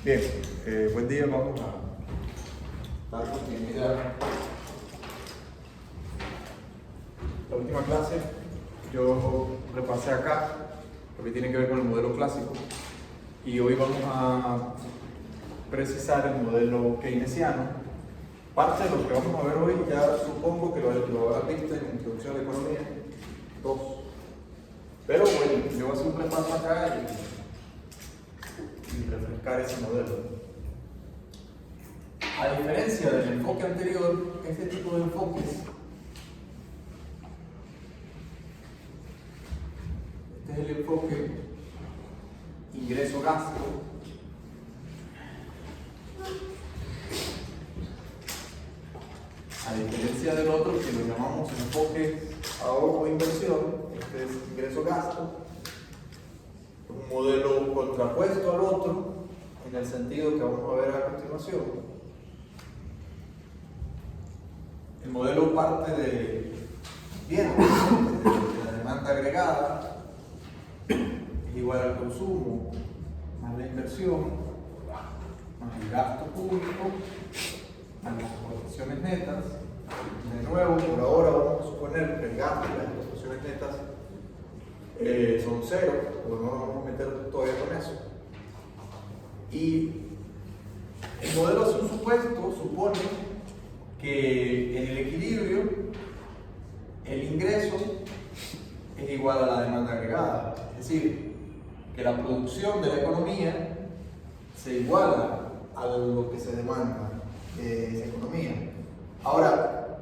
Bien, buen día, vamos a dar continuidad. La última clase yo repasé acá lo que tiene que ver con el modelo clásico y hoy vamos a precisar el modelo keynesiano. Parte de lo que vamos a ver hoy ya supongo que lo habrás visto en la Introducción a la Economía 2. Pero bueno, yo voy a hacer un repaso acá y refrescar ese modelo. A diferencia del enfoque anterior, este tipo de enfoques, este es el enfoque ingreso-gasto. A diferencia del otro que lo llamamos enfoque ahorro o inversión, este es ingreso-gasto, un modelo contrapuesto al otro en el sentido que vamos a ver a continuación. El modelo parte de la demanda agregada es igual al consumo más la inversión más el gasto público más las exportaciones netas. De nuevo, por ahora vamos a suponer que el gasto y las exportaciones netas son cero, porque no nos vamos a meter todavía con eso. Y el modelo hace un supuesto, supone que en el equilibrio el ingreso es igual a la demanda agregada, es decir, que la producción de la economía se iguala a lo que se demanda de esa economía. Ahora,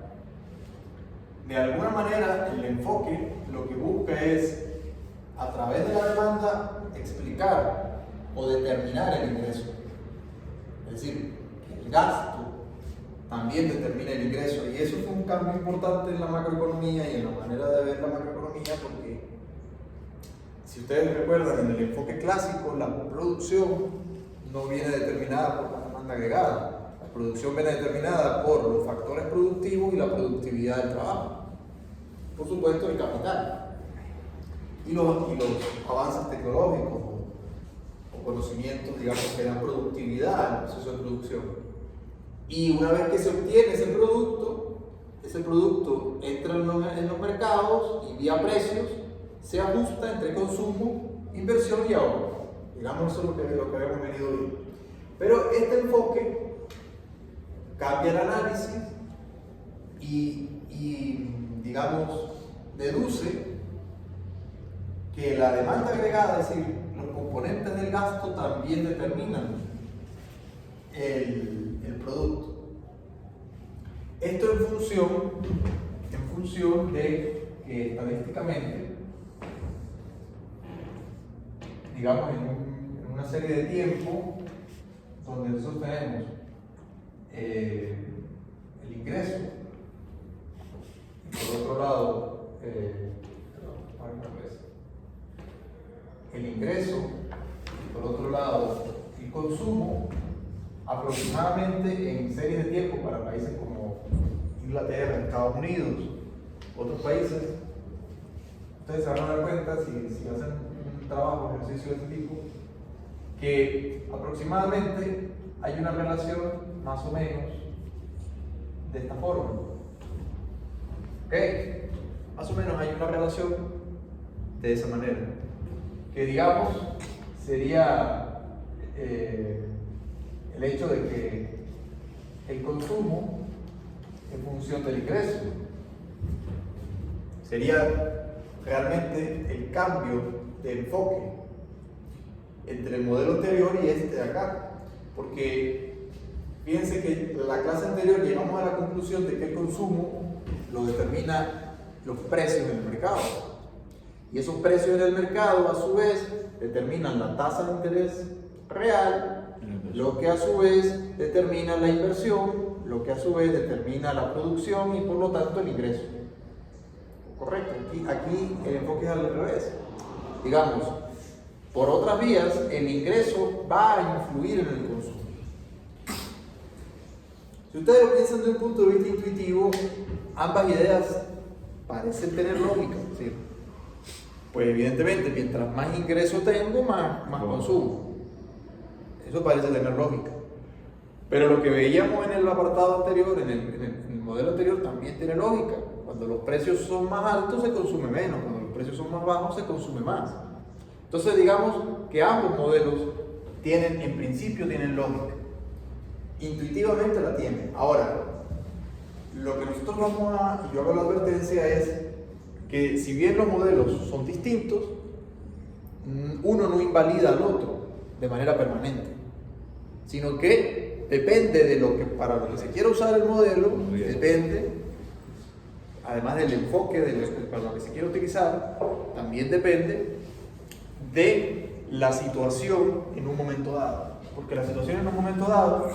de alguna manera el enfoque lo que busca es, a través de la demanda, explicar o determinar el ingreso. Es decir, que el gasto también determina el ingreso, y eso fue un cambio importante en la macroeconomía y en la manera de ver la macroeconomía, porque si ustedes recuerdan, en el enfoque clásico la producción no viene determinada por la demanda agregada, la producción viene determinada por los factores productivos y la productividad del trabajo, por supuesto el capital y los avances tecnológicos o conocimientos, digamos, que dan productividad al proceso de producción. Y una vez que se obtiene ese producto entra en los mercados y vía precios se ajusta entre consumo, inversión y ahorro. Digamos, eso es lo que habíamos venido viendo. Pero este enfoque cambia el análisis y digamos, deduce que la demanda agregada, es decir, los componentes del gasto también determinan el producto. Esto en función de que estadísticamente, digamos, en una serie de tiempo donde nosotros tenemos el ingreso y por otro lado el ingreso y por otro lado el consumo, aproximadamente en series de tiempo para países como Inglaterra, Estados Unidos, otros países, ustedes se van a dar cuenta si hacen un trabajo, ejercicio de este tipo, que aproximadamente hay una relación más o menos de esta forma. ¿Ok? Más o menos hay una relación de esa manera, que digamos sería el hecho de que el consumo en función del ingreso sería realmente el cambio de enfoque entre el modelo anterior y este de acá, porque fíjense que en la clase anterior llegamos a la conclusión de que el consumo lo determina los precios en el mercado, y esos precios en el mercado a su vez determinan la tasa de interés real, lo que a su vez determina la inversión, lo que a su vez determina la producción y por lo tanto el ingreso. Correcto, aquí el enfoque es al revés. Digamos, por otras vías, el ingreso va a influir en el consumo. Si ustedes lo piensan desde un punto de vista intuitivo, ambas ideas parecen tener lógica, ¿sí? Pues evidentemente, mientras más ingreso tengo, más consumo. Eso parece tener lógica. Pero lo que veíamos en el apartado anterior, en el modelo anterior, también tiene lógica. Cuando los precios son más altos se consume menos, cuando los precios son más bajos se consume más. Entonces digamos que ambos modelos tienen, en principio tienen lógica. Intuitivamente la tienen. Ahora, lo que nosotros vamos a, yo hago la advertencia es que si bien los modelos son distintos, uno no invalida al otro de manera permanente, sino que depende de lo que, para lo que se quiera usar el modelo, depende, además del enfoque para lo que se quiere utilizar, también depende de la situación en un momento dado, porque la situación en un momento dado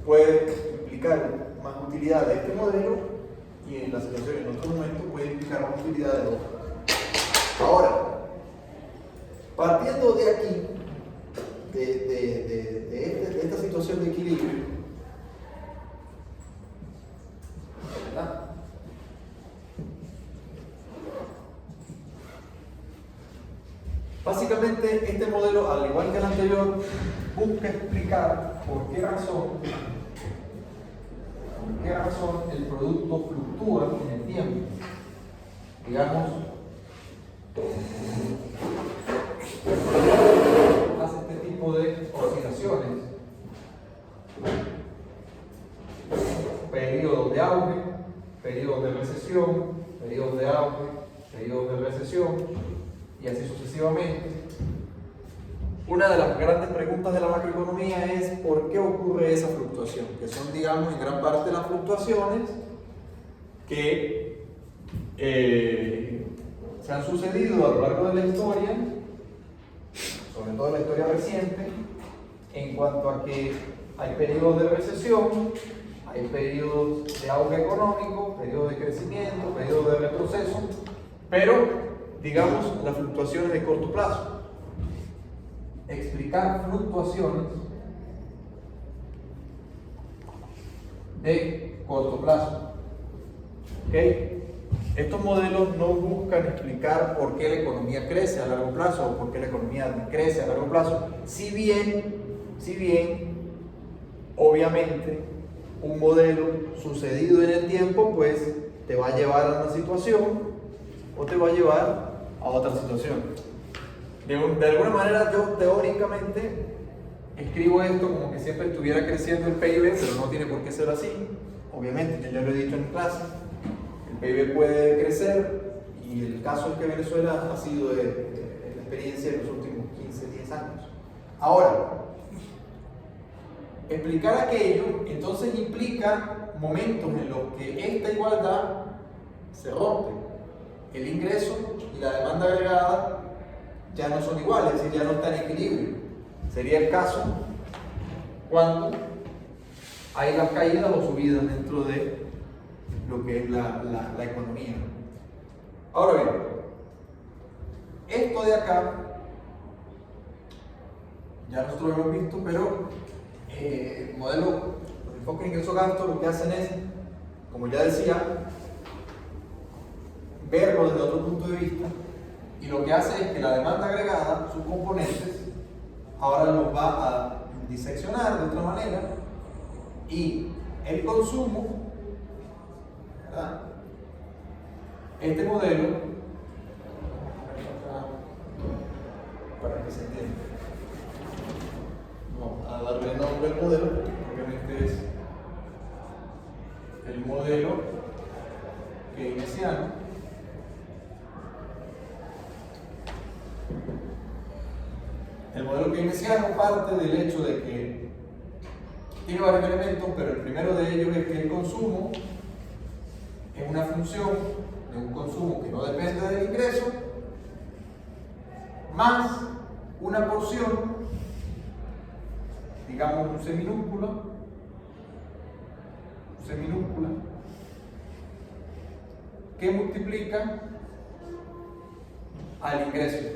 puede implicar más utilidad de este modelo y en la situación en otro momento puede implicar más utilidad de otro. Ahora, partiendo de aquí, de esta situación de equilibrio, ¿verdad? Básicamente este modelo, al igual que el anterior, busca explicar por qué razón el producto fluctúa en el tiempo. Digamos, hace este tipo de oscilaciones, periodos de auge, periodos de recesión, periodos de auge, periodos de recesión y así sucesivamente. Una de las grandes preguntas de la macroeconomía es ¿por qué ocurre esa fluctuación? Que son, digamos, en gran parte las fluctuaciones que se han sucedido a lo largo de la historia, sobre todo en la historia reciente, en cuanto a que hay periodos de recesión, hay periodos de auge económico, periodos de crecimiento, periodos de retroceso, pero, digamos, las fluctuaciones de corto plazo. Explicar fluctuaciones de corto plazo. ¿Okay? Estos modelos no buscan explicar por qué la economía crece a largo plazo o por qué la economía decrece a largo plazo, si bien, obviamente, un modelo sucedido en el tiempo, pues, te va a llevar a una situación o te va a llevar a otra situación. De alguna manera yo teóricamente escribo esto como que siempre estuviera creciendo el PIB, pero no tiene por qué ser así. Obviamente, ya lo he dicho en clase, el PIB puede crecer y el caso es que Venezuela ha sido de la experiencia de los últimos 15, 10 años. Ahora, explicar aquello entonces implica momentos en los que esta igualdad se rompe. El ingreso y la demanda agregada ya no son iguales, es decir, ya no están en equilibrio. Sería el caso cuando hay las caídas o subidas dentro de lo que es la economía. Ahora bien, esto de acá, ya nosotros lo hemos visto, pero el modelo, los enfoques ingreso-gasto lo que hacen es, como ya decía, verlo desde otro punto de vista. Y lo que hace es que la demanda agregada, sus componentes, ahora los va a diseccionar de otra manera y el consumo, ¿verdad? Este modelo, para que se entienda, vamos a darle nombre al modelo, obviamente es el modelo keynesiano. El modelo keynesiano parte del hecho de que tiene varios elementos, pero el primero de ellos es que el consumo es una función de un consumo que no depende del ingreso, más una porción, digamos un seminúscula, que multiplica al ingreso.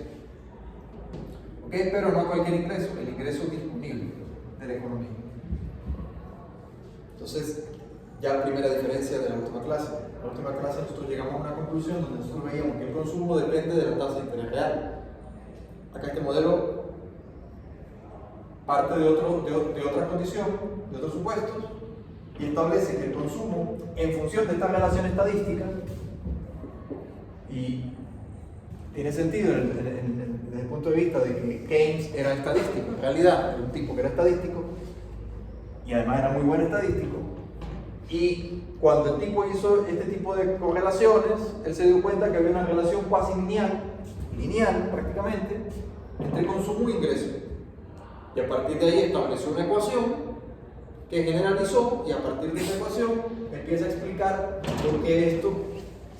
¿Okay? Pero no cualquier ingreso, el ingreso disponible de la economía. Entonces, ya la primera diferencia de la última clase. En la última clase nosotros llegamos a una conclusión donde nosotros veíamos que el consumo depende de la tasa de interés real. Acá este modelo parte de otra condición, de otros supuestos, y establece que el consumo, en función de esta relación estadística, y tiene sentido desde el punto de vista de que Keynes era estadístico, en realidad era un tipo que era estadístico, y además era muy buen estadístico, y cuando el tipo hizo este tipo de correlaciones, él se dio cuenta que había una relación cuasi lineal prácticamente, entre consumo e ingreso. Y a partir de ahí estableció una ecuación que generalizó, y a partir de esa ecuación empieza a explicar por qué esto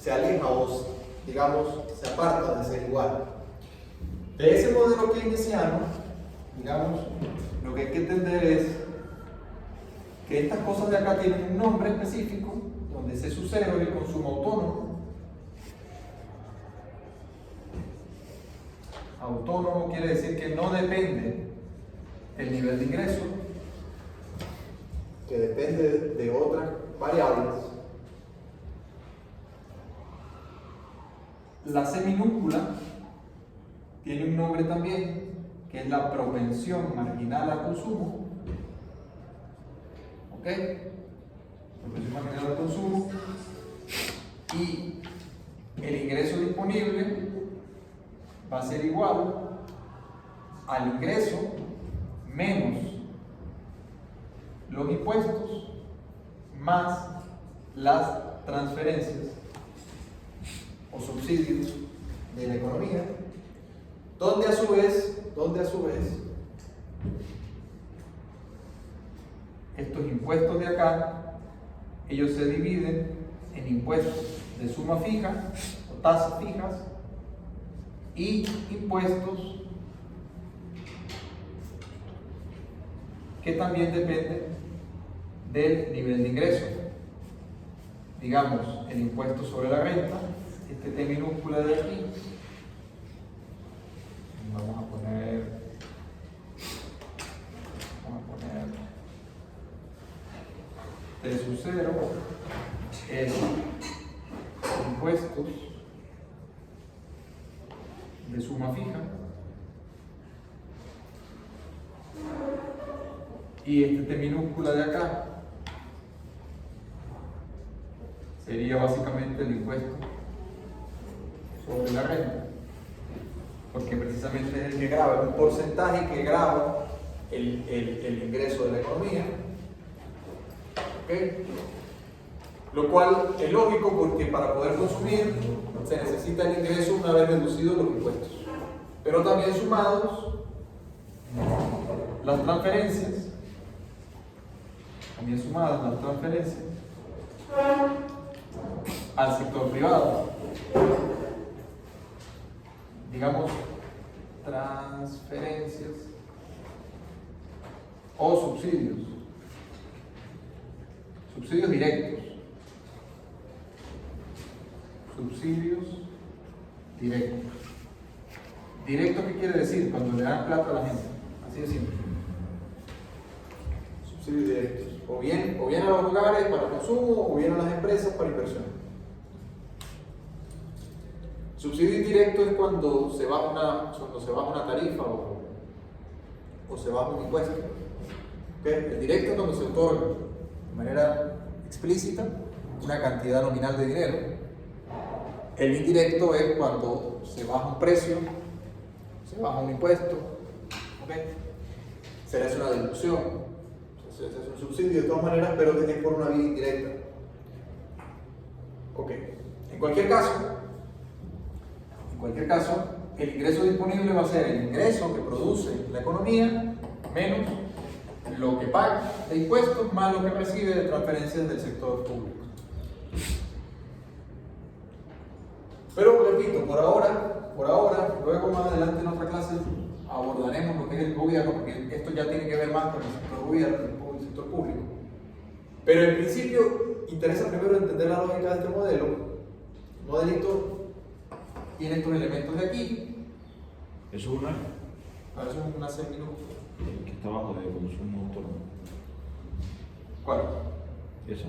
se aleja o, digamos, se aparta de ser igual. De ese modelo keynesiano, digamos, lo que hay que entender es que estas cosas de acá tienen un nombre específico, donde ese su cero es el consumo autónomo. Autónomo quiere decir que no depende del nivel de ingreso, que depende de otras variables. La C minúscula tiene un nombre también, que es la propensión marginal al consumo. ¿Ok? Propensión marginal al consumo. Y el ingreso disponible va a ser igual al ingreso menos los impuestos más las transferencias o subsidios de la economía, donde a su vez estos impuestos de acá, ellos se dividen en impuestos de suma fija o tasas fijas y impuestos que también dependen del nivel de ingreso. Digamos, el impuesto sobre la renta, este T minúscula de aquí, vamos a poner T sub 0 es impuestos de suma fija, y este T minúscula de acá sería básicamente el impuesto sobre la renta, porque precisamente es el que grava, es un porcentaje que grava el ingreso de la economía. ¿Okay? Lo cual es lógico, porque para poder consumir se necesita el ingreso una vez reducidos los impuestos, pero también sumados las transferencias, al sector privado, digamos, transferencias o subsidios directos. ¿Directo qué quiere decir? Cuando le dan plata a la gente, así de simple. Subsidios directos, o bien a los hogares para consumo, o bien a las empresas para inversión. Subsidio indirecto es cuando se baja una tarifa o se baja un impuesto. ¿Okay? El directo es cuando se otorga de manera explícita una cantidad nominal de dinero. El indirecto es cuando se baja un precio, se baja un impuesto, ¿okay? Se le hace una deducción, se hace un subsidio de todas maneras, pero es por una vía indirecta. Okay. En cualquier caso, el ingreso disponible va a ser el ingreso que produce la economía menos lo que paga de impuestos más lo que recibe de transferencias del sector público. Pero repito, por ahora, luego más adelante en otra clase abordaremos lo que es el gobierno, porque esto ya tiene que ver más con el sector gobierno, el sector público. Pero en principio interesa primero entender la lógica de este modelo. El modelito tiene estos elementos de aquí. ¿Eso es una? Ahora eso es una C minúscula. Que está abajo de consumo autónomo. ¿Cuál? Esa.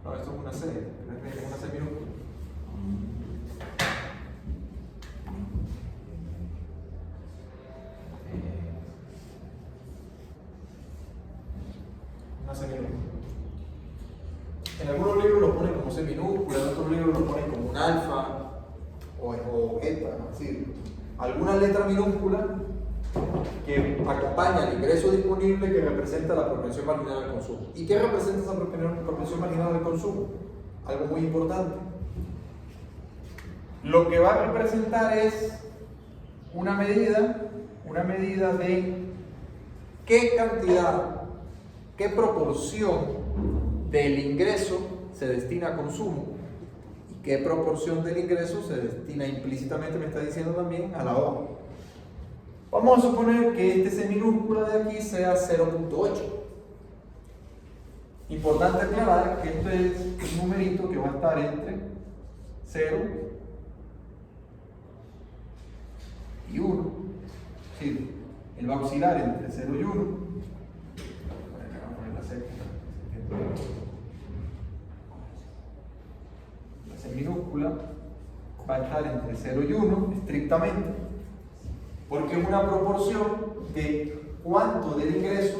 No, esto es una C, es una C minúscula. una C minúscula. En algunos libros lo ponen como C minúscula, en otros libros lo ponen como un alfa o beta, es decir, alguna letra minúscula que acompaña al ingreso disponible que representa la propensión marginal al consumo. ¿Y qué representa esa propensión marginal al consumo? Algo muy importante. Lo que va a representar es una medida de qué cantidad, qué proporción del ingreso se destina a consumo y qué proporción del ingreso se destina implícitamente, me está diciendo también, a la obra. Vamos a suponer que este C minúscula de aquí sea 0.8. Importante aclarar que este es un numerito que va a estar entre 0 y 1. Sí, él va a oscilar entre 0 y 1. Vamos a poner la C. La C minúscula va a estar entre 0 y 1, estrictamente, porque es una proporción de cuánto del ingreso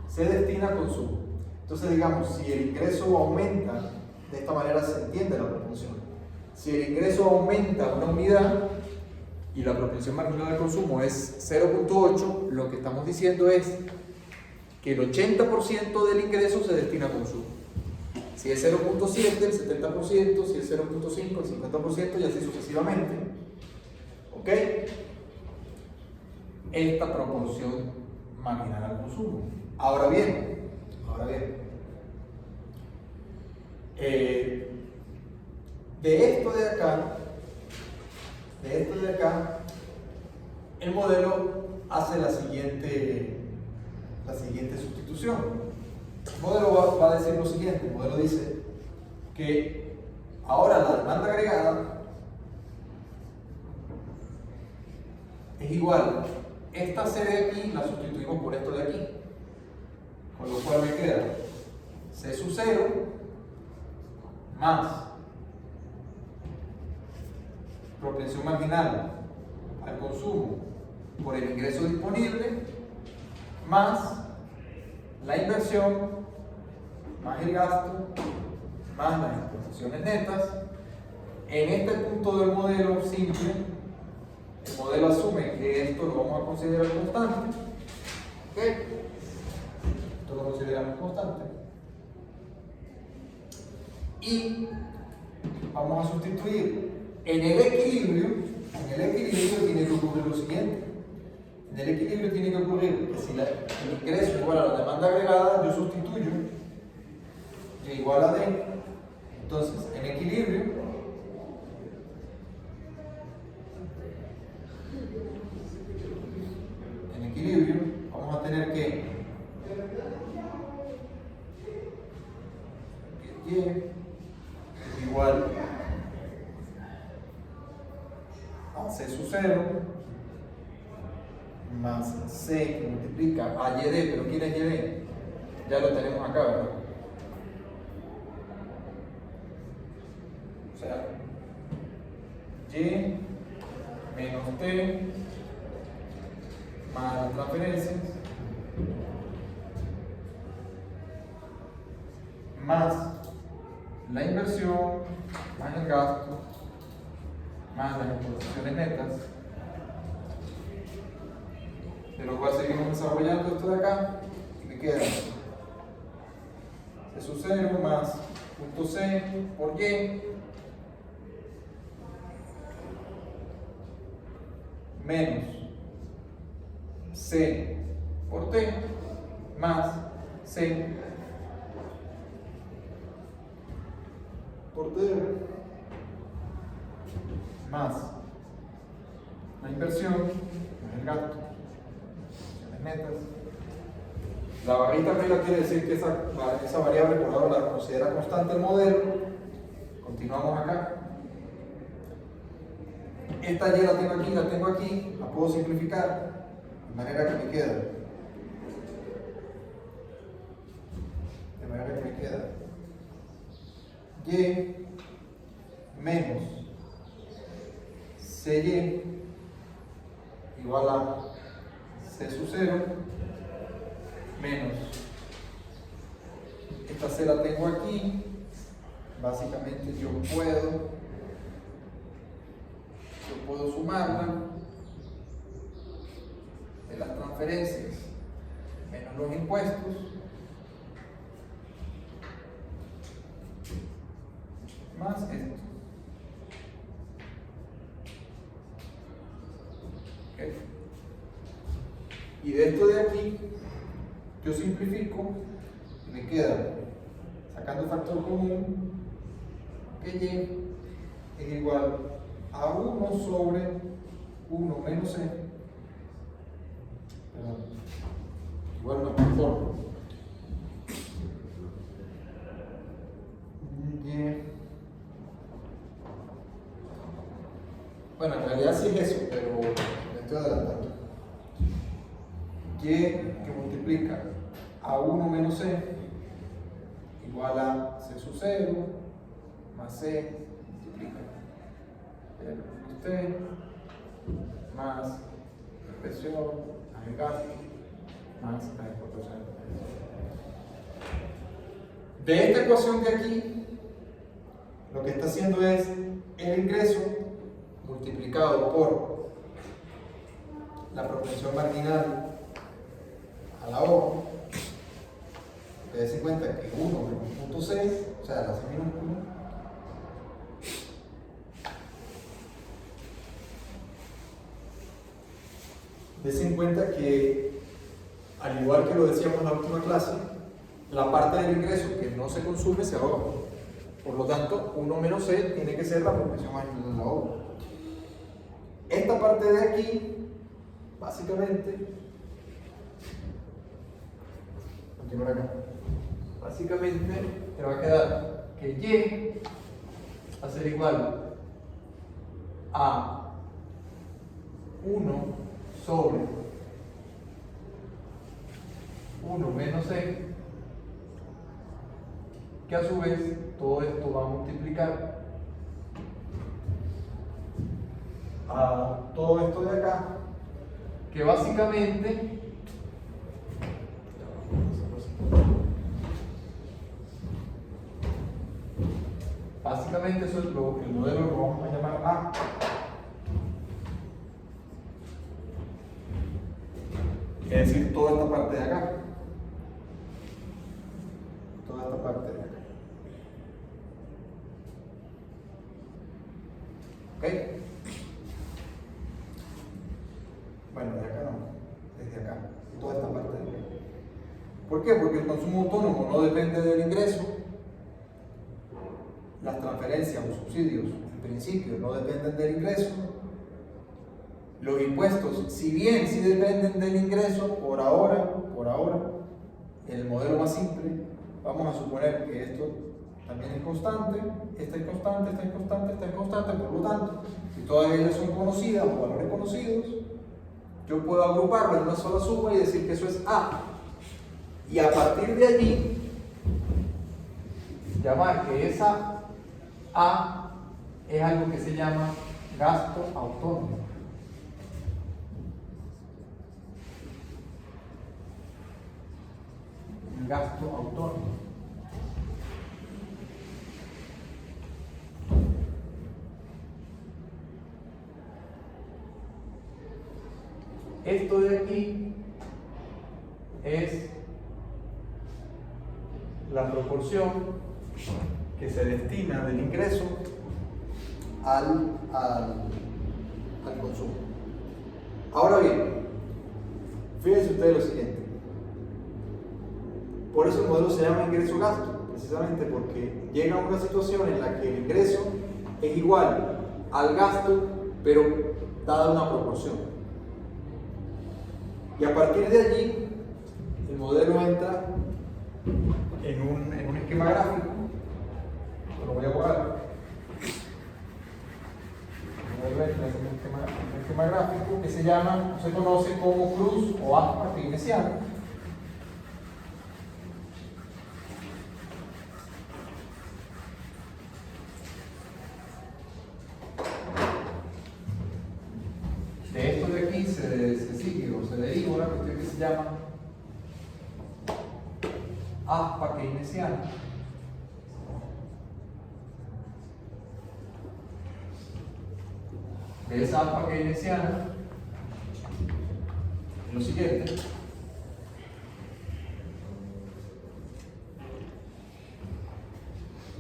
se destina a consumo. Entonces, digamos, si el ingreso aumenta, de esta manera se entiende la proporción. Si el ingreso aumenta una unidad y la propensión marginal de consumo es 0.8, lo que estamos diciendo es que el 80% del ingreso se destina a consumo. Si es 0.7, el 70%, si es 0.5, el 50% y así sucesivamente. ¿Ok? Esta proporción marginal al consumo. Ahora bien, de esto de acá, el modelo hace la siguiente sustitución. El modelo va a decir lo siguiente: el modelo dice que ahora la demanda agregada es igual. Esta C de aquí la sustituimos por esto de aquí, con lo cual me queda C sub 0 más propensión marginal al consumo por el ingreso disponible más la inversión más el gasto más las exportaciones netas. En este punto del modelo simple, el modelo asume que esto lo vamos a considerar constante. ¿Ok? Esto lo consideramos constante. Y vamos a sustituir en el equilibrio tiene que ocurrir lo siguiente. En el equilibrio tiene que ocurrir que si el ingreso es igual a la demanda agregada, yo sustituyo Y igual a D. Entonces, en equilibrio, vamos a tener que Y igual a C sub 0 más C que multiplica a YD, pero ¿quién es YD? Ya lo tenemos acá, ¿verdad? O sea, Y menos T más las transferencias más la inversión más el gasto más las exportaciones netas, de lo cual seguimos desarrollando esto de acá y me queda C sub 0 más punto C por Y menos C por T más C por T más la inversión más el gasto, las netas. La barrita arriba quiere decir que esa variable por ahora la considera constante el modelo. Continuamos acá. Esta Y la tengo aquí, la puedo simplificar de manera que me queda. Y menos CY igual a C sub 0 menos esta C la tengo aquí, básicamente yo puedo sumarla de las transferencias menos los impuestos más esto. ¿Okay? Y de esto de aquí yo simplifico y me queda, sacando el factor común, que y es igual a 1 sobre 1 menos c. Igual no conformo. Bueno, en realidad sí es eso, pero me estoy adelantando. Y que multiplica a 1 menos c igual a c sub 0 más c multiplica el t más la presión más el gasto más la exportación. De esta ecuación de aquí, lo que está haciendo es el ingreso multiplicado por la propensión marginal a la O. Dense cuenta que 1 menos 0.6, o sea, la C minúscula, dense en cuenta que, al igual que lo decíamos en la última clase, la parte del ingreso que no se consume se ahorra. Por lo tanto, 1 menos C tiene que ser la propensión marginal a la O. Esta parte de aquí, básicamente, continuar acá. Básicamente te va a quedar que Y va a ser igual a 1 sobre 1 menos c, que a su vez todo esto va a multiplicar a todo esto de acá, que básicamente eso es el modelo lo vamos a llamar A. Es decir, toda esta parte de acá. Toda esta parte de acá. ¿Ok? Bueno, de acá no. Desde acá. Toda esta parte de acá. ¿Por qué? Porque el consumo autónomo no depende del ingreso. Las transferencias o subsidios, en principio, no dependen del ingreso. Los impuestos, si bien sí dependen del ingreso, por ahora, en el modelo más simple, vamos a suponer que esto también es constante, esta es constante, esta es constante, esta es constante, por lo tanto, si todas ellas son conocidas o valores conocidos, yo puedo agruparlo en una sola suma y decir que eso es A. Y a partir de allí, llamar que esa A es algo que se llama gasto autónomo. El gasto autónomo. Esto de aquí es la proporción que se destina del ingreso al consumo. Ahora bien, fíjense ustedes lo siguiente. Por eso el modelo se llama ingreso-gasto, precisamente porque llega a una situación en la que el ingreso es igual al gasto, pero dada una proporción. Y a partir de allí, el modelo entra en un esquema gráfico. Lo voy a borrar. El modelo entra en un esquema gráfico que se conoce como cruz o aspa keynesiana. De esto de aquí se sigue o se deriva una cuestión que se llama aspa keynesiana. De esa aspa keynesiana, lo siguiente.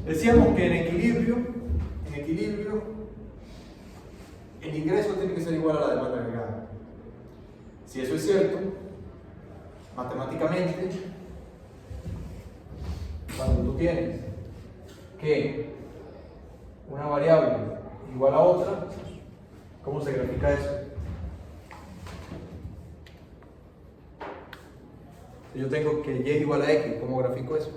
Decíamos que en equilibrio, el ingreso tiene que ser igual a la demanda agregada. Si eso es cierto, matemáticamente, cuando tú tienes que una variable igual a otra, ¿cómo se grafica eso? Si yo tengo que y igual a x, ¿cómo grafico eso?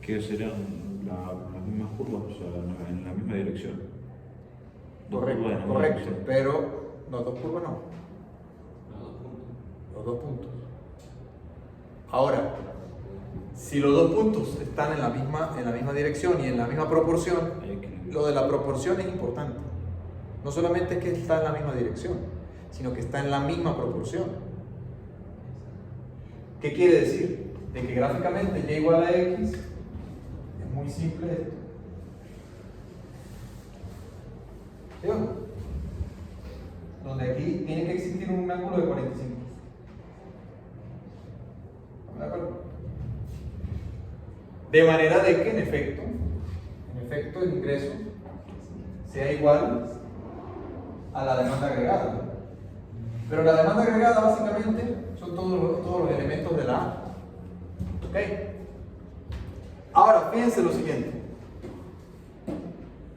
Que serían las mismas curvas, o sea, en la misma dirección. Dos curvas en la misma Correcto, dirección. pero no, dos curvas no. Los dos puntos. Ahora, si los dos puntos están en la misma dirección y en la misma proporción, Hay equilibrio. lo de la proporción es importante. No solamente es que está en la misma dirección, sino que está en la misma proporción. ¿Qué quiere decir? De que gráficamente y igual a x es muy simple esto. ¿Sí o no? Donde aquí tiene que existir un ángulo de 45. ¿Estamos de acuerdo? De manera de que en efecto el ingreso sea igual a la demanda agregada. Pero la demanda agregada básicamente son todos los elementos de la A. ¿Ok? Ahora, fíjense lo siguiente.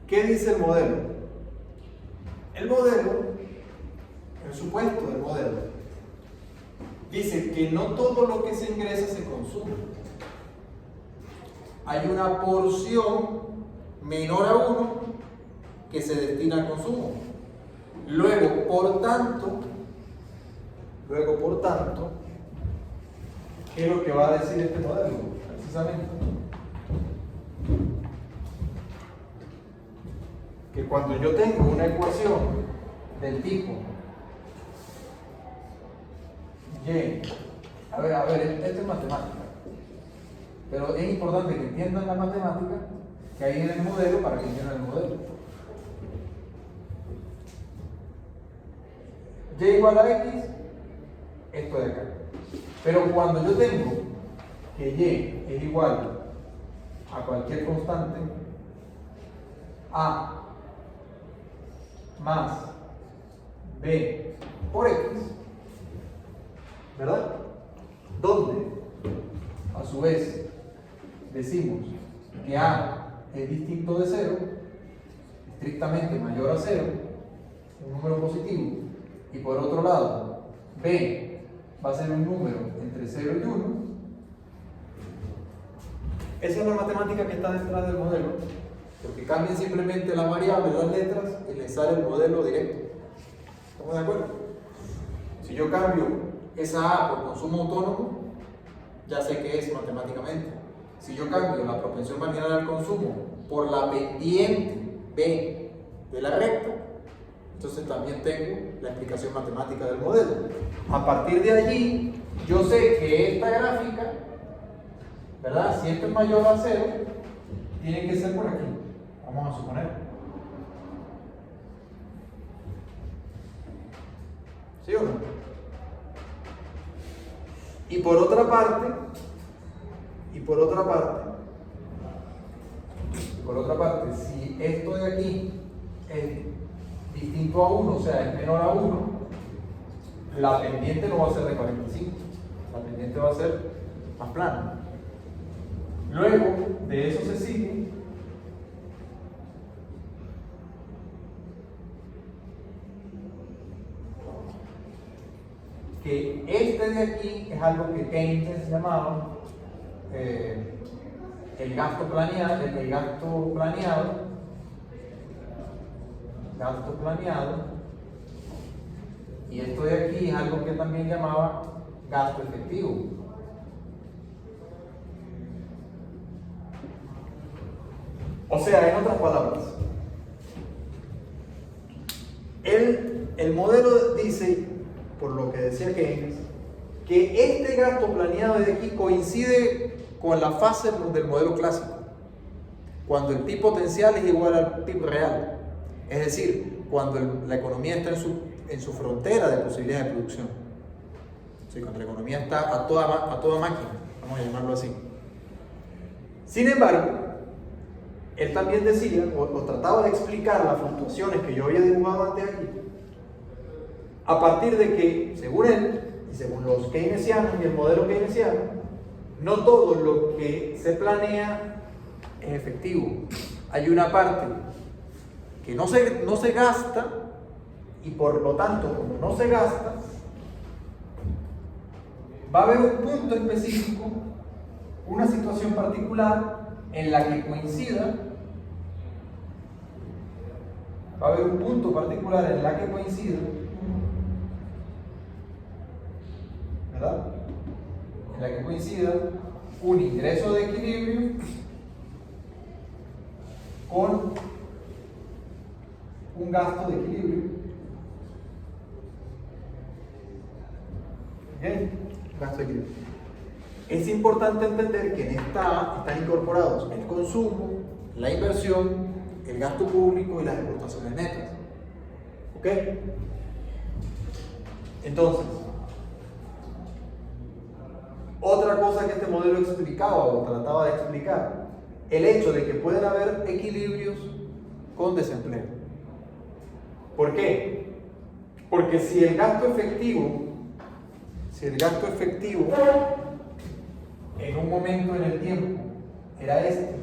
¿Qué dice el modelo? El modelo, el supuesto del modelo, dice que no todo lo que se ingresa se consume. Hay una porción menor a 1 que se destina al consumo. Luego, por tanto, ¿qué es lo que va a decir este modelo? Precisamente que cuando yo tengo una ecuación del tipo y, a ver, esto es matemática, pero es importante que entiendan la matemática que hay en el modelo para que entiendan el modelo. Y igual a x, esto de acá. Pero cuando yo tengo que y es igual a cualquier constante, a más b por x, ¿verdad? Donde, a su vez, decimos que a es distinto de 0, estrictamente mayor a 0, un número positivo, y por otro lado, b va a ser un número entre 0 y 1, esa es la matemática que está detrás del modelo, porque cambian simplemente la variable, las letras, y le sale el modelo directo. ¿Estamos de acuerdo? Si yo cambio esa A por consumo autónomo, ya sé qué es matemáticamente. Si yo cambio la propensión marginal al consumo por la pendiente B de la recta, entonces también tengo la explicación matemática del modelo. A partir de allí, yo sé que esta gráfica, ¿verdad? Si esto es mayor a 0, tiene que ser por aquí. Vamos a suponer. ¿Sí o no? Y por otra parte, si esto de aquí es distinto a 1, o sea, es menor a 1, la pendiente no va a ser de 45, la pendiente va a ser más plana. Luego, de eso se sigue que este de aquí es algo que Keynes llamaba el gasto planeado, y esto de aquí es algo que también llamaba gasto efectivo. O sea, en otras palabras, el el modelo dice, por lo que decía Keynes, que este gasto planeado de aquí coincide con la fase del modelo clásico, cuando el PIB potencial es igual al PIB real, es decir, cuando la economía está en su frontera de posibilidades de producción, o sea, cuando la economía está a toda máquina, vamos a llamarlo así. Sin embargo, él también decía, o trataba de explicar las fluctuaciones que yo había dibujado antes aquí, a partir de que, según él, y según los keynesianos y el modelo keynesiano, no todo lo que se planea es efectivo. Hay una parte que no se gasta, y por lo tanto, como no se gasta, va a haber un punto específico, una situación particular en la que coincida, va a haber un punto particular en la que coincida, ¿verdad? En la que coincida un ingreso de equilibrio con un gasto de equilibrio. ¿Ok? Gasto de equilibrio. Es importante entender que en esta están incorporados el consumo, la inversión, el gasto público y las exportaciones netas. ¿Ok? Entonces, otra cosa que este modelo explicaba o trataba de explicar, el hecho de que pueden haber equilibrios con desempleo. ¿Por qué? Porque si el gasto efectivo en un momento en el tiempo era este,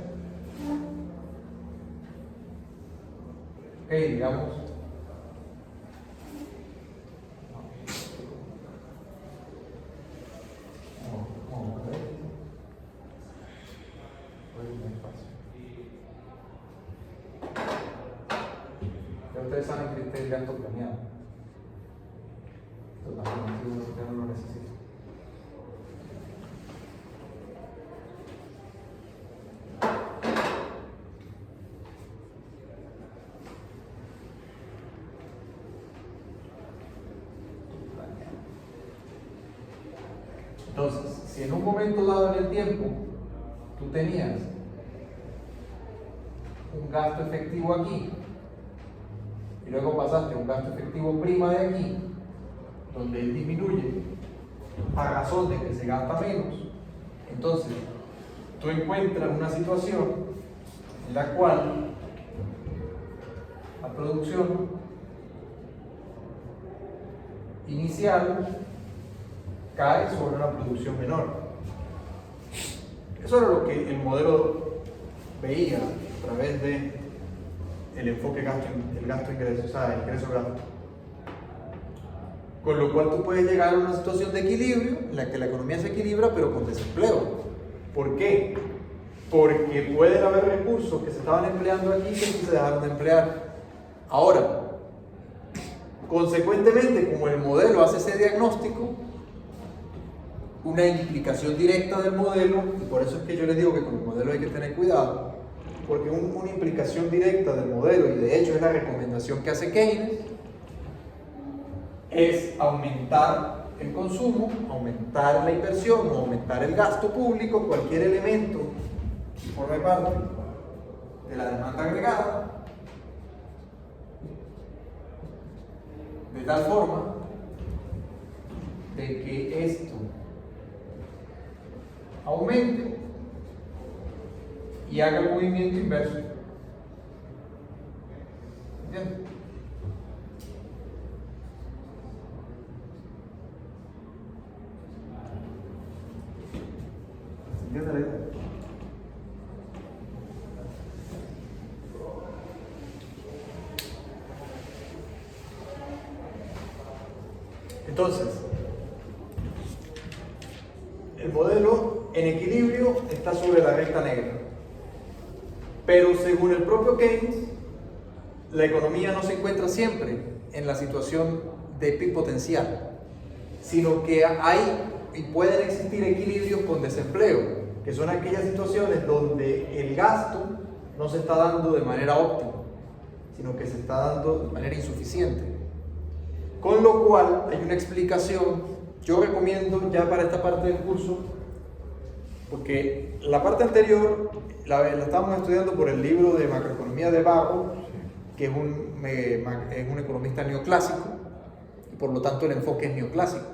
ok, digamos, vamos a ver. Ya ustedes saben que este es el gasto planeado. Esto también no lo necesito. Entonces, si en un momento dado en el tiempo tú tenías un gasto efectivo aquí y luego pasaste a un gasto efectivo prima de aquí, donde él disminuye a razón de que se gasta menos, entonces tú encuentras una situación en la cual la producción inicial cae sobre una producción menor. Eso era lo que el modelo veía a través de el enfoque gasto-ingreso, o sea, ingreso-gasto. Con lo cual tú puedes llegar a una situación de equilibrio en la que la economía se equilibra pero con desempleo. ¿Por qué? Porque pueden haber recursos que se estaban empleando aquí que se dejaron de emplear. Ahora, consecuentemente, como el modelo hace ese diagnóstico, una implicación directa del modelo, y por eso es que yo les digo que con el modelo hay que tener cuidado, porque una implicación directa del modelo, y de hecho es la recomendación que hace Keynes, es aumentar el consumo, aumentar la inversión o aumentar el gasto público, cualquier elemento que forme parte de la demanda agregada, de tal forma de que esto aumente y haga el movimiento inverso. ¿Entiendes? ¿Entiendes la idea? Entonces, el modelo en equilibrio está sobre la recta negra. Pero según el propio Keynes, la economía no se encuentra siempre en la situación de PIB potencial, sino que hay y pueden existir equilibrios con desempleo, que son aquellas situaciones donde el gasto no se está dando de manera óptima, sino que se está dando de manera insuficiente. Con lo cual hay una explicación. Yo recomiendo ya para esta parte del curso, porque la parte anterior la estábamos estudiando por el libro de macroeconomía de Barro, que es un economista neoclásico, y por lo tanto el enfoque es neoclásico.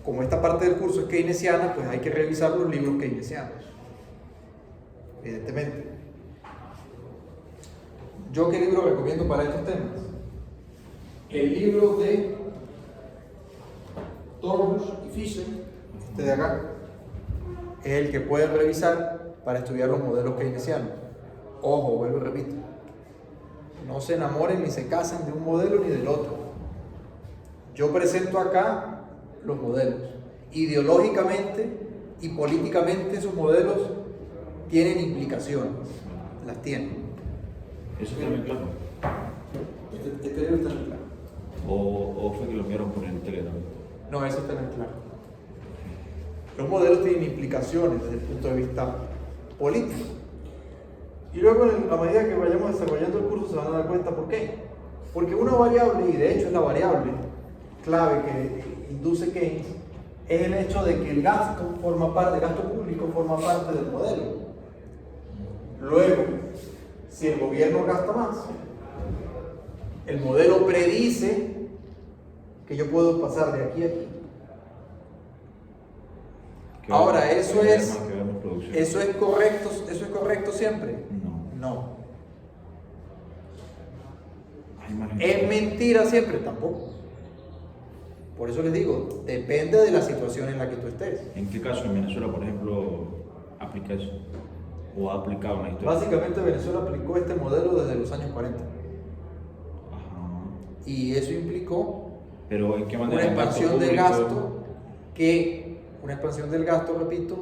Como esta parte del curso es keynesiana, pues hay que revisar los libros keynesianos, evidentemente. ¿Yo qué libro recomiendo para estos temas? El libro de Torbush y Fisher, este de acá, es el que pueden revisar para estudiar los modelos keynesianos. Ojo, vuelvo y repito, no se enamoren ni se casen de un modelo ni del otro. Yo presento acá los modelos. Ideológicamente y políticamente esos modelos tienen implicaciones, las tienen. ¿Eso está muy claro? Este libro está muy claro. ¿O fue que lo enviaron por el Telegram? No, eso está muy claro. Los modelos tienen implicaciones desde el punto de vista político. Y luego, a medida que vayamos desarrollando el curso, se van a dar cuenta por qué. Porque una variable, y de hecho es la variable clave que induce Keynes, es el hecho de que el gasto público forma parte del modelo. Luego, si el gobierno gasta más, el modelo predice que yo puedo pasar de aquí a aquí. Ahora, ¿eso es correcto siempre? No. ¿Es mentira siempre? Tampoco. Por eso les digo, depende de la situación en la que tú estés. ¿En qué caso en Venezuela, por ejemplo, aplica eso? ¿O ha aplicado en la historia? Básicamente Venezuela aplicó este modelo desde los años 40. Ajá. Y eso implicó ¿Pero en qué manera? una expansión del gasto, repito,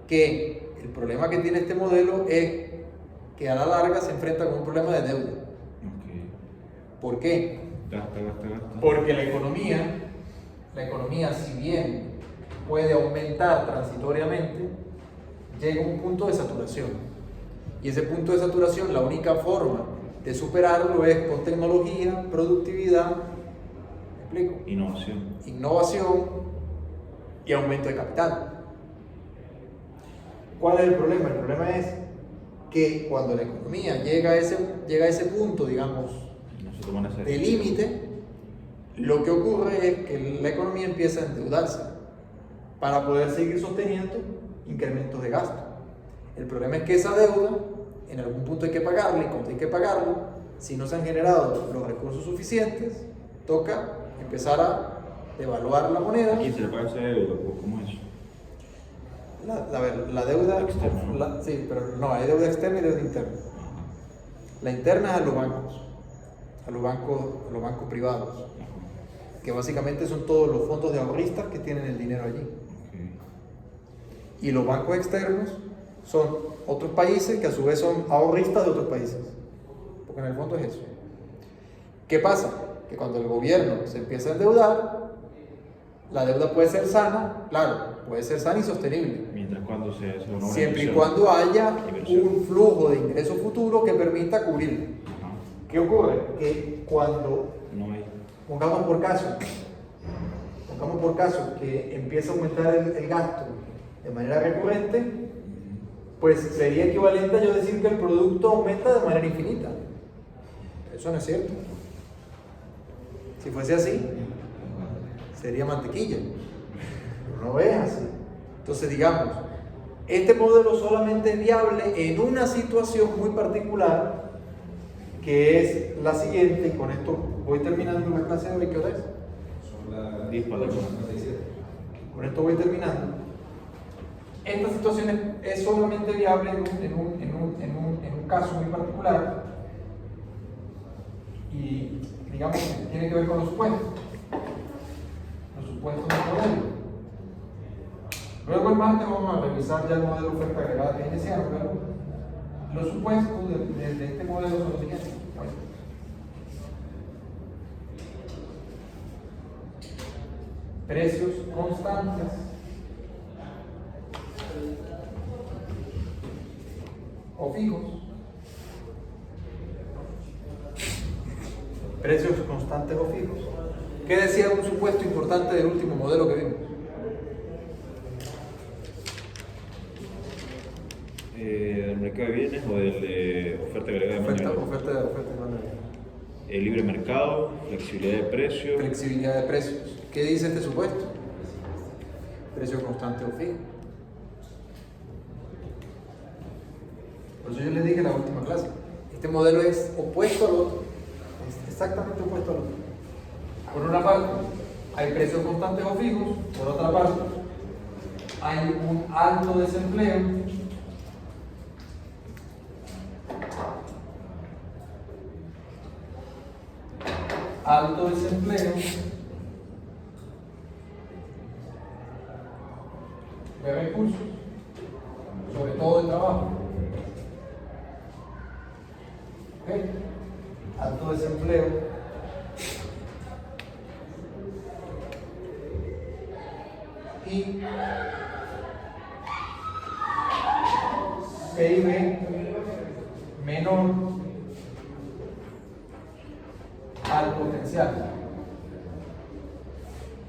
que el problema que tiene este modelo es que a la larga se enfrenta con un problema de deuda. Okay. ¿Por qué? Gasta. Porque la economía, si bien puede aumentar transitoriamente, llega a un punto de saturación. Y ese punto de saturación, la única forma de superarlo es con tecnología, productividad, ¿me explico? Innovación y aumento de capital. ¿Cuál es el problema? El problema es que cuando la economía llega a ese punto, digamos, de límite, lo que ocurre es que la economía empieza a endeudarse para poder seguir sosteniendo incrementos de gasto. El problema es que esa deuda, en algún punto hay que pagarla, y cuando hay que pagarla, si no se han generado los recursos suficientes, toca empezar a devaluar la moneda. ¿Quién se le paga esa deuda? ¿Cómo es eso? La deuda externa. Sí, pero no, hay deuda externa y deuda interna. La interna es a los bancos privados, que básicamente son todos los fondos de ahorristas que tienen el dinero allí. Okay. Y los bancos externos son otros países que a su vez son ahorristas de otros países, porque en el fondo es eso. ¿Qué pasa? Que cuando el gobierno se empieza a endeudar, la deuda puede ser sana, claro, puede ser sana y sostenible, mientras cuando siempre y cuando haya un flujo de ingresos futuro que permita cubrirlo. ¿Qué ocurre? Que cuando pongamos por caso que empieza a aumentar el gasto de manera recurrente, pues sería equivalente a yo decir que el producto aumenta de manera infinita. Eso no es cierto. Si fuese así, sería mantequilla. Pero no es así. Entonces, digamos, este modelo solamente es viable en una situación muy particular, que es la siguiente, y con esto voy terminando la clase de hoy. ¿Qué hora es? Son las 10 para las 10:47. Con esto voy terminando. Esta situación es solamente viable en un caso muy particular, y digamos que tiene que ver con los supuestos del modelo. Luego el martes vamos a revisar ya el modelo de oferta agregada keynesiano, pero los supuestos de este modelo son los siguientes. Precios constantes, o fijos, Precios constantes o fijos. ¿Qué decía un supuesto importante del último modelo que vimos? ¿El mercado de bienes o el de oferta agregada de mano de obra? Oferta de mano de obra. El libre mercado, flexibilidad de precios. Flexibilidad de precios. ¿Qué dice este supuesto? Precio constante o fijo. Por eso yo les dije en la última clase, este modelo es opuesto al otro, es exactamente opuesto al otro. Por una parte, hay precios constantes o fijos, por otra parte, hay un alto desempleo, de recursos, sobre todo de trabajo. ¿Ok? Alto desempleo. Y PIB menor al potencial.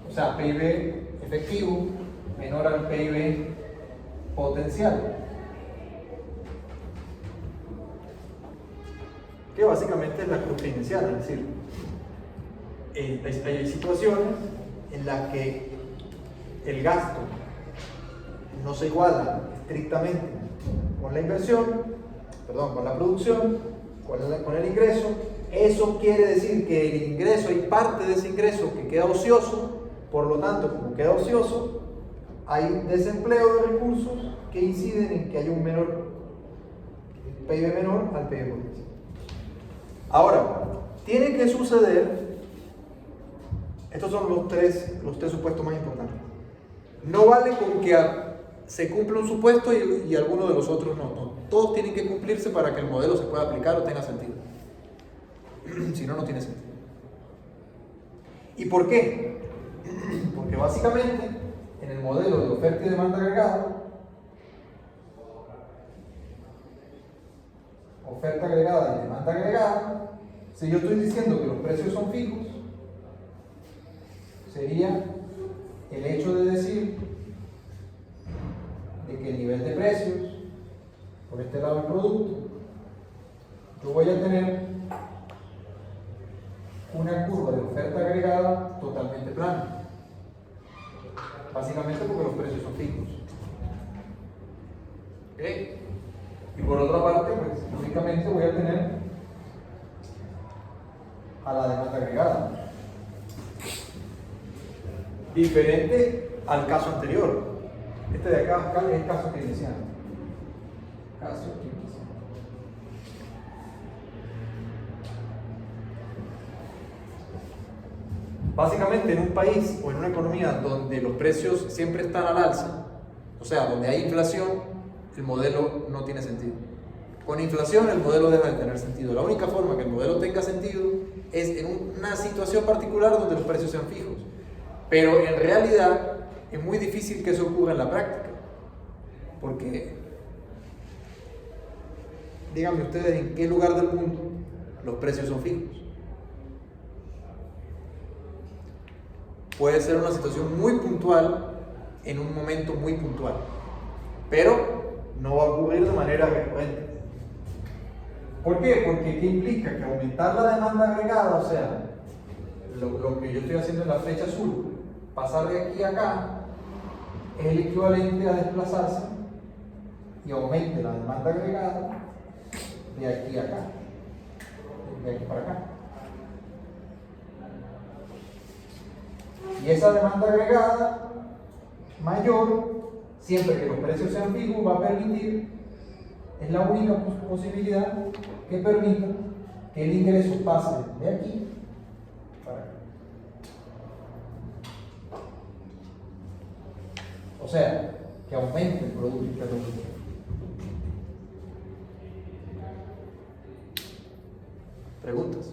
O sea, PIB efectivo menor al PIB potencial. Que básicamente es la cruz keynesiana, es decir, hay situaciones en las que el gasto no se iguala estrictamente con la inversión, con la producción, con el ingreso. Eso quiere decir que el ingreso, hay parte de ese ingreso que queda ocioso, por lo tanto, como queda ocioso, hay desempleo de recursos que inciden en que hay un PIB menor al PIB potencial. Ahora, tiene que suceder, estos son los tres supuestos más importantes. No vale con que se cumpla un supuesto y alguno de los otros no. Todos tienen que cumplirse para que el modelo se pueda aplicar o tenga sentido. Si no, no tiene sentido. ¿Y por qué? Porque básicamente en el modelo de oferta y demanda agregada, oferta agregada y demanda agregada, si yo estoy diciendo que los precios son fijos, sería el hecho de decir de que el nivel de precios, por este lado del producto, yo voy a tener una curva de oferta agregada totalmente plana. Básicamente porque los precios son fijos. ¿Okay? Y por otra parte, pues lógicamente voy a tener a la demanda agregada. Diferente al caso anterior. Este de acá es el caso keynesiano. Caso keynesiano. Básicamente en un país o en una economía donde los precios siempre están al alza, o sea, donde hay inflación, el modelo no tiene sentido. Con inflación el modelo deja de tener sentido. La única forma que el modelo tenga sentido es en una situación particular donde los precios sean fijos. Pero en realidad es muy difícil que eso ocurra en la práctica. Porque, díganme ustedes, ¿en qué lugar del mundo los precios son fijos? Puede ser una situación muy puntual en un momento muy puntual, pero no va a ocurrir de manera recurrente. ¿Por qué? Porque ¿qué implica? Que aumentar la demanda agregada, o sea, lo que yo estoy haciendo en la flecha azul, pasar de aquí a acá, es el equivalente a desplazarse y aumente la demanda agregada de aquí a acá, de aquí para acá. Y esa demanda agregada mayor, siempre que los precios sean fijos, va a permitir, es la única posibilidad que permita que el ingreso pase de aquí para acá. O sea, que aumente el Producto Interno Bruto. ¿Preguntas?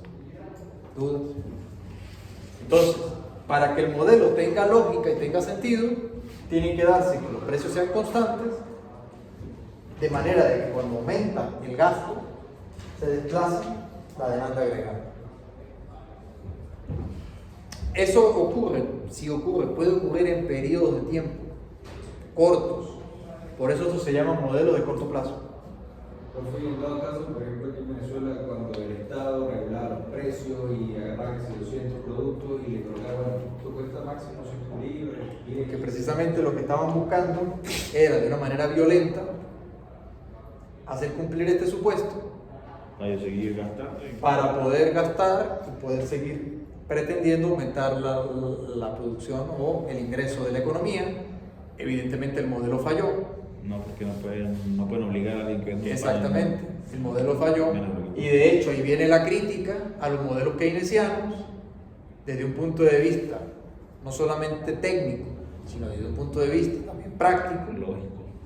¿Dudas? Entonces, para que el modelo tenga lógica y tenga sentido, tiene que darse que los precios sean constantes, de manera de que cuando aumenta el gasto, se desplace la demanda agregada. Eso ocurre, sí ocurre, puede ocurrir en periodos de tiempo cortos. Por eso se llama modelo de corto plazo. Profe, en dado caso, por ejemplo, aquí en Venezuela, cuando el Estado regulaba los precios y agarraba que si 200 productos y le colocaba, bueno, esto cuesta máximo 100 libras. Que precisamente lo que estaban buscando era de una manera violenta hacer cumplir este supuesto Para seguir gastando. para poder gastar y poder seguir pretendiendo aumentar la producción o el ingreso de la economía. Evidentemente el modelo falló. No, porque no pueden obligar a alguien que no Exactamente, el modelo falló y de hecho ahí viene la crítica a los modelos keynesianos desde un punto de vista no solamente técnico, sino desde un punto de vista también práctico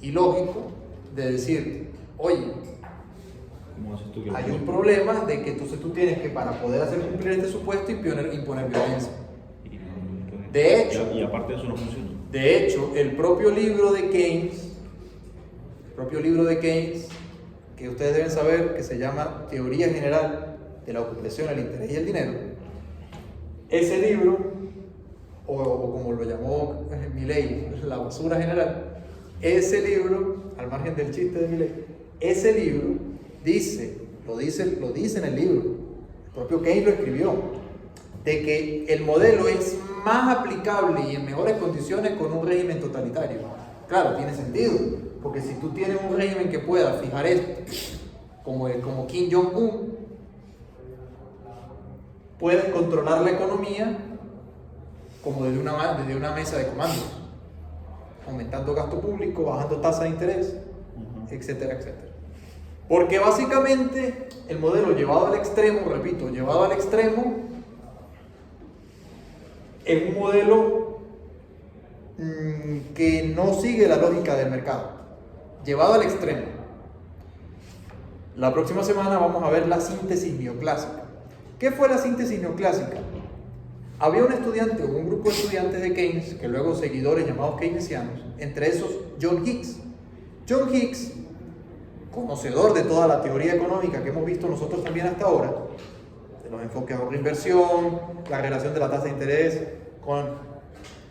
y lógico, de decir, oye, ¿cómo haces tú que hay un problema de que entonces tú tienes que, para poder hacer cumplir este supuesto, imponer violencia. De hecho, y aparte de eso no funciona. De hecho, el propio libro de Keynes, que ustedes deben saber, que se llama Teoría General de la Ocupación, el Interés y el Dinero, ese libro, o como lo llamó Milley, la basura general, ese libro, al margen del chiste de Milley, ese libro lo dice en el libro, el propio Keynes lo escribió, de que el modelo es más aplicable y en mejores condiciones con un régimen totalitario. Claro, tiene sentido, porque si tú tienes un régimen que pueda fijar esto, como Kim Jong-un, puedes controlar la economía como desde una mesa de comandos, aumentando gasto público, bajando tasa de interés, etcétera, etcétera. Porque básicamente el modelo llevado al extremo, repito, llevado al extremo, es un modelo que no sigue la lógica del mercado, llevado al extremo. La próxima semana vamos a ver la síntesis neoclásica. ¿Qué fue la síntesis neoclásica? Había un estudiante o un grupo de estudiantes de Keynes, que luego seguidores llamados keynesianos, entre esos John Hicks. John Hicks, conocedor de toda la teoría económica que hemos visto nosotros también hasta ahora, de los enfoques de ahorro-inversión, la relación de la tasa de interés con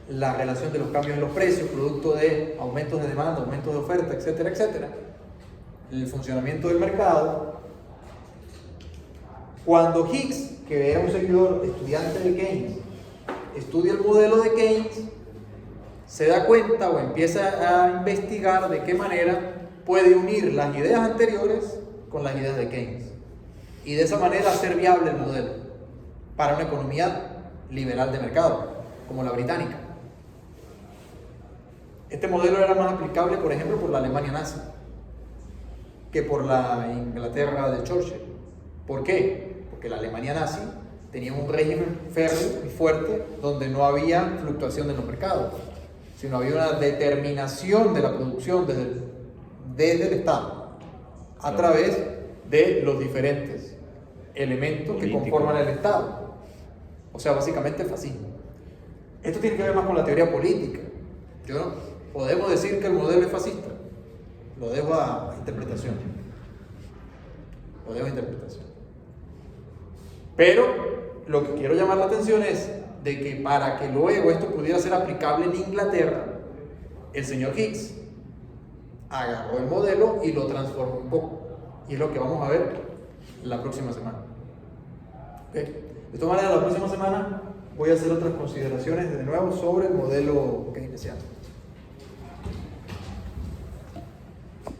la relación de los cambios en los precios, producto de aumentos de demanda, aumentos de oferta, etcétera, etcétera, el funcionamiento del mercado. Cuando Hicks, que era un seguidor, estudiante de Keynes, estudia el modelo de Keynes, se da cuenta o empieza a investigar de qué manera puede unir las ideas anteriores con las ideas de Keynes y de esa manera hacer viable el modelo para una economía liberal de mercado, como la británica. Este modelo era más aplicable, por ejemplo, por la Alemania nazi que por la Inglaterra de Churchill. ¿Por qué? Porque la Alemania nazi tenía un régimen férreo y fuerte donde no había fluctuación de los mercados, sino había una determinación de la producción desde el Estado a través de los diferentes elementos que conforman el Estado. O sea, básicamente fascismo. Esto tiene que ver más con la teoría política. Podemos decir que el modelo es fascista. Lo dejo a interpretación. Pero lo que quiero llamar la atención es de que para que luego esto pudiera ser aplicable en Inglaterra, el señor Hicks agarró el modelo y lo transformó un poco. Y es lo que vamos a ver la próxima semana. ¿Okay? De todas maneras, la próxima semana voy a hacer otras consideraciones de nuevo sobre el modelo keynesiano.